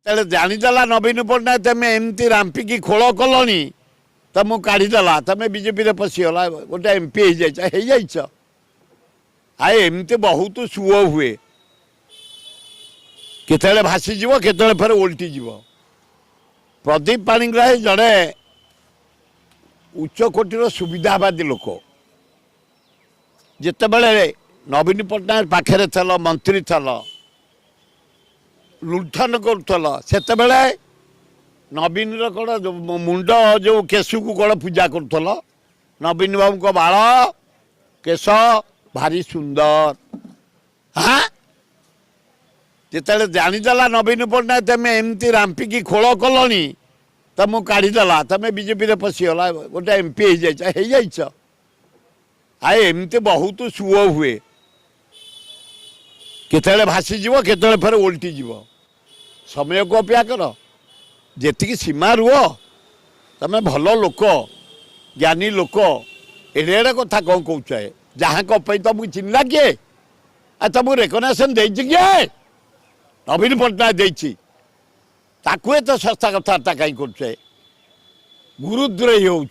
तेरे जानीदेला नवीन पट्टनायक तुम एमती रांपिकी खोल कलनी तो मुझे काढ़ीदेला तुम बीजेपी पशिगला गोटे एमपी हो जाइछ आए एमती बहुत सुओ हुए केतले भासीज केतले फेर ओल्टीज प्रदीप पाणिग्राही जड़े उच्च कोटीर सुविधावादी लोक जिते बड़े नवीन पट्टनायक पाखे थल मंत्री थल लुंठन करुल से नवीन कौन मुंड जो केशु को कौन पूजा करुल नवीन बाबू को बाल केश भारी सुंदर हाँ जिते जानीदेला नवीन पट्टनायक तुम एमती रांपिकी खोल कलनी तो मुझे काढ़ीदेला तुम बीजेपी पशिगला गोटे एमपी हो जाइछ आए एमती बहुत सुओ हुए केतले भासीज केतले फेर ओल्टीज समय को अपेक्षा कर जी सीमा रुह तुम भल लोक ज्ञानी लोक एड़े एड़े कथा कौन कौच जहाँ कई तुमको चिन्हला किए तुमको रेकग्नेसन दे नवीन पट्टनायक देती ताकू तो सस्ता कथबार्ता कहीं कर गुरुद्रोही हो